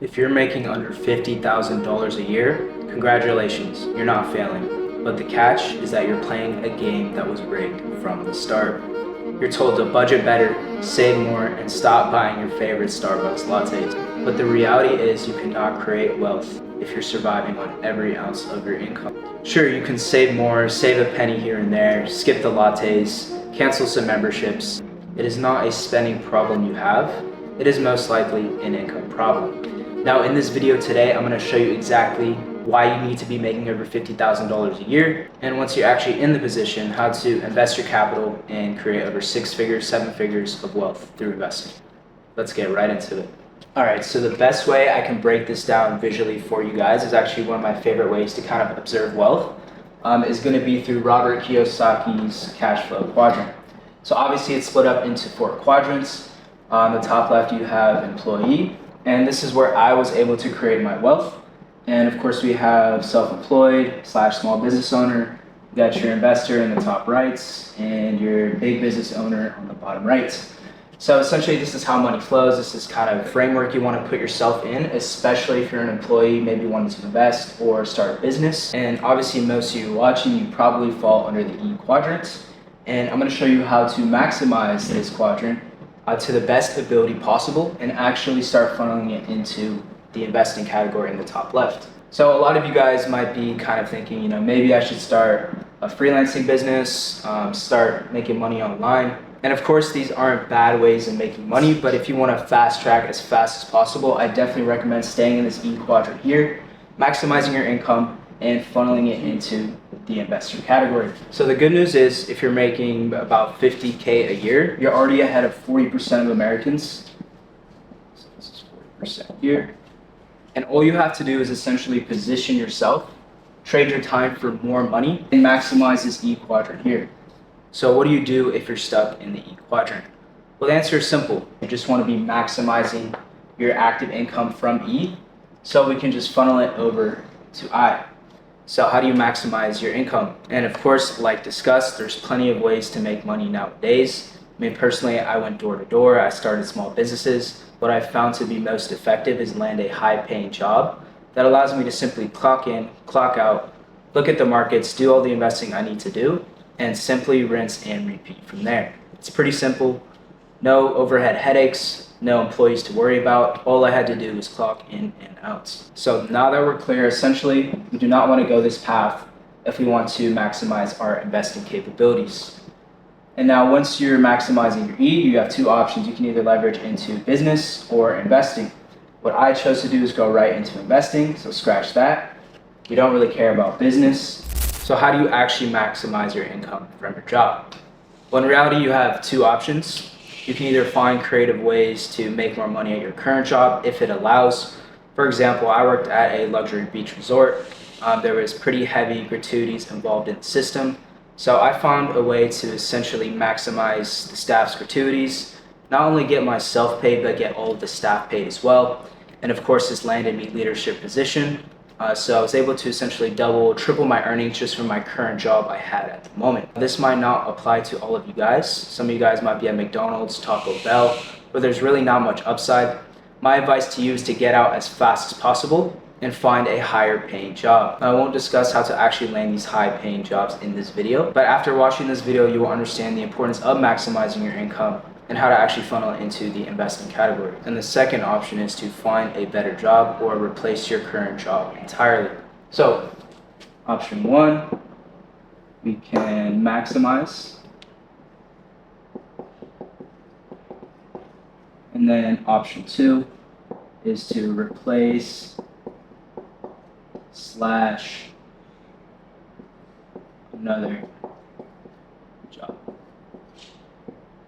If you're making under $50,000 a year, congratulations, you're not failing. But the catch is that you're playing a game that was rigged from the start. You're told to budget better, save more, and stop buying your favorite Starbucks lattes. But the reality is you cannot create wealth if you're surviving on every ounce of your income. Sure, you can save more, save a penny here and there, skip the lattes, cancel some memberships. It is not a spending problem you have. It is most likely an income problem. Now in this video today, I'm going to show you exactly why you need to be making over $50,000 a year, and once you're actually in the position, how to invest your capital and create over 6 figures, 7 figures of wealth through investing. Let's get right into it. Alright, so the best way I can break this down visually for you guys is actually one of my favorite ways to kind of observe wealth, is going to be through Robert Kiyosaki's cash flow quadrant. So obviously it's split up into 4 quadrants. On the top left you have employee, and this is where I was able to create my wealth. And of course we have self-employed / small business owner. You got your investor in the top right and your big business owner on the bottom right. So essentially this is how money flows. This is kind of a framework you want to put yourself in, especially if you're an employee, maybe wanting to invest or start a business. And obviously most of you watching, you probably fall under the E quadrant. And I'm going to show you how to maximize this quadrant to the best ability possible and actually start funneling it into the investing category in the top left. So a lot of you guys might be kind of thinking, maybe I should start a freelancing business, start making money online. And of course, these aren't bad ways of making money, but if you want to fast track as fast as possible, I definitely recommend staying in this E quadrant here, maximizing your income and funneling it into the investor category. So the good news is if you're making about $50K a year, you're already ahead of 40% of Americans. So this is 40% here. And all you have to do is essentially position yourself, trade your time for more money, and maximize this E quadrant here. So what do you do if you're stuck in the E quadrant? Well, the answer is simple. You just want to be maximizing your active income from E, so we can just funnel it over to I. So how do you maximize your income? And of course, like discussed, there's plenty of ways to make money nowadays. I mean, personally, I went door to door. I started small businesses. What I've found to be most effective is land a high-paying job that allows me to simply clock in, clock out, look at the markets, do all the investing I need to do, and simply rinse and repeat from there. It's pretty simple. No overhead headaches, no employees to worry about. All I had to do was clock in and out. So now that we're clear, essentially, we do not want to go this path if we want to maximize our investing capabilities. And now once you're maximizing your E, you have 2 options. You can either leverage into business or investing. What I chose to do is go right into investing, so scratch that. We don't really care about business. So how do you actually maximize your income from your job? Well, in reality, you have 2 options. You can either find creative ways to make more money at your current job if it allows. For example, I worked at a luxury beach resort. There was pretty heavy gratuities involved in the system. So I found a way to essentially maximize the staff's gratuities, not only get myself paid, but get all of the staff paid as well. And of course, this landed me leadership position. So I was able to essentially double, triple my earnings just from my current job I had at the moment. This might not apply to all of you guys. Some of you guys might be at McDonald's, Taco Bell, where there's really not much upside. My advice to you is to get out as fast as possible and find a higher paying job. I won't discuss how to actually land these high paying jobs in this video, but after watching this video, you will understand the importance of maximizing your income and how to actually funnel it into the investing category. And the second option is to find a better job or replace your current job entirely. So option 1, we can maximize. And then option 2 is to replace / another job.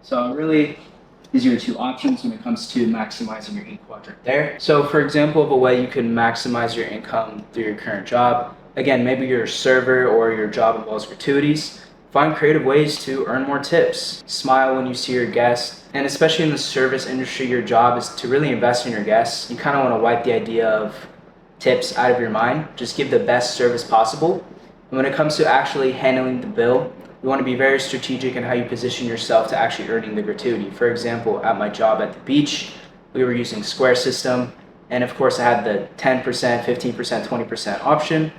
So really, these are your 2 options when it comes to maximizing your E quadrant there. So for example, of a way you can maximize your income through your current job, again, maybe you're a server or your job involves gratuities, find creative ways to earn more tips. Smile when you see your guests, and especially in the service industry, your job is to really invest in your guests. You kind of want to wipe the idea of tips out of your mind. Just give the best service possible. And when it comes to actually handling the bill, you want to be very strategic in how you position yourself to actually earning the gratuity. For example, at my job at the beach, we were using Square system, And of course, I had the 10%, 15%, 20% option.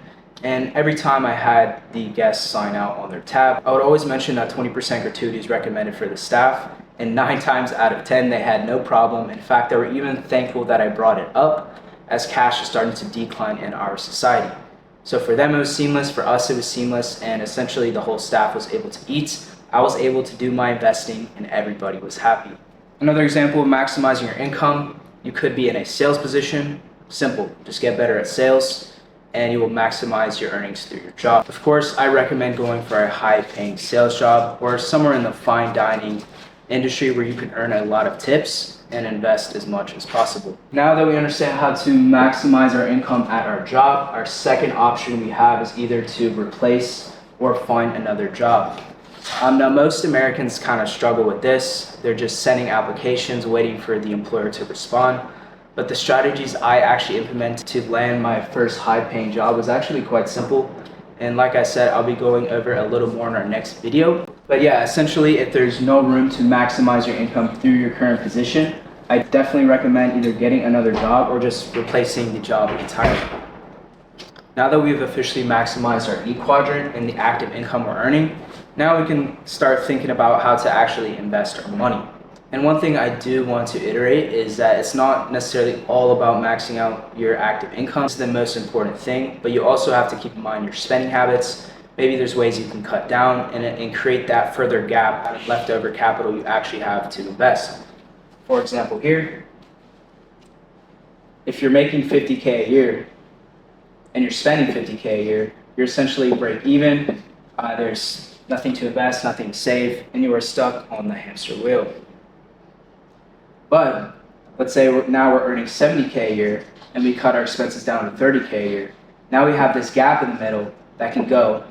And every time I had the guests sign out on their tab, I would always mention that 20% gratuity is recommended for the staff. And 9 times out of 10, they had no problem. In fact, they were even thankful that I brought it up, as cash is starting to decline in our society. So for them, it was seamless. For us, it was seamless. And essentially, the whole staff was able to eat. I was able to do my investing, and everybody was happy. Another example of maximizing your income, you could be in a sales position. Simple, just get better at sales, and you will maximize your earnings through your job. Of course, I recommend going for a high-paying sales job or somewhere in the fine dining industry where you can earn a lot of tips and invest as much as possible. Now that we understand how to maximize our income at our job, our second option we have is either to replace or find another job. Now, most Americans kind of struggle with this. They're just sending applications, waiting for the employer to respond. But the strategies I actually implemented to land my first high-paying job was actually quite simple. And like I said, I'll be going over a little more in our next video. But yeah, essentially, if there's no room to maximize your income through your current position, I definitely recommend either getting another job or just replacing the job entirely. Now that we've officially maximized our E quadrant and the active income we're earning, now we can start thinking about how to actually invest our money. And one thing I do want to iterate is that it's not necessarily all about maxing out your active income. It's the most important thing, but you also have to keep in mind your spending habits. Maybe there's ways you can cut down and create that further gap of leftover capital you actually have to invest. For example, here, if you're making 50K a year and you're spending 50K a year, you're essentially break even. There's nothing to invest, nothing to save, and you are stuck on the hamster wheel. But let's say now we're earning 70K a year and we cut our expenses down to 30K a year. Now we have this gap in the middle that can go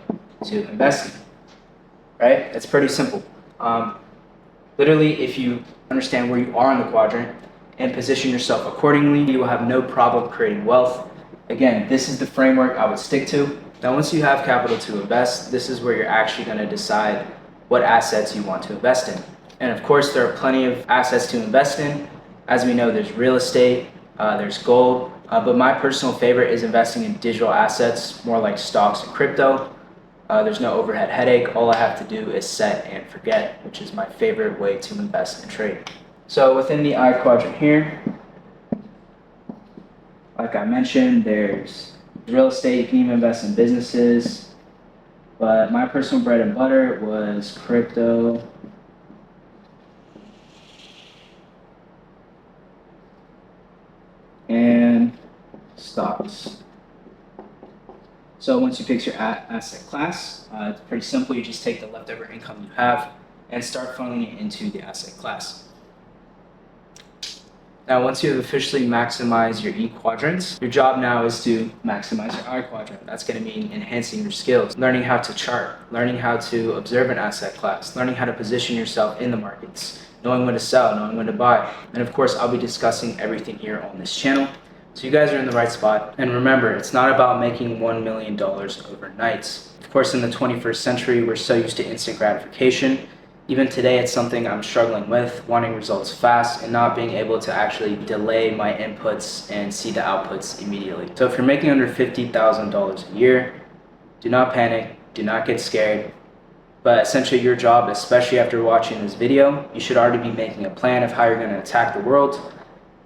to investing, right? It's pretty simple. Literally, if you understand where you are in the quadrant and position yourself accordingly, you will have no problem creating wealth. Again, this is the framework I would stick to. Now, once you have capital to invest, this is where you're actually going to decide what assets you want to invest in. And of course, there are plenty of assets to invest in. As we know, there's real estate, there's gold, but my personal favorite is investing in digital assets, more like stocks and crypto. There's no overhead headache. All I have to do is set and forget, which is my favorite way to invest and trade. So within the I quadrant here, like I mentioned, there's real estate. You can even invest in businesses, but my personal bread and butter was crypto, and stocks. So once you pick your asset class, it's pretty simple. You just take the leftover income you have and start funneling it into the asset class. Now, once you have officially maximized your E quadrants, your job now is to maximize your I quadrant. That's going to mean enhancing your skills, learning how to chart, learning how to observe an asset class, learning how to position yourself in the markets, knowing when to sell, knowing when to buy. And of course, I'll be discussing everything here on this channel. So you guys are in the right spot. And remember, it's not about making $1 million overnight. Of course, in the 21st century, we're so used to instant gratification. Even today, it's something I'm struggling with, wanting results fast and not being able to actually delay my inputs and see the outputs immediately. So if you're making under $50,000 a year, do not panic, do not get scared. But essentially your job, especially after watching this video, you should already be making a plan of how you're going to attack the world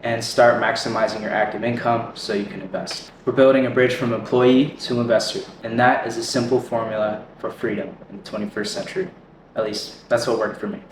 and start maximizing your active income so you can invest. We're building a bridge from employee to investor, and that is a simple formula for freedom in the 21st century. At least that's what worked for me.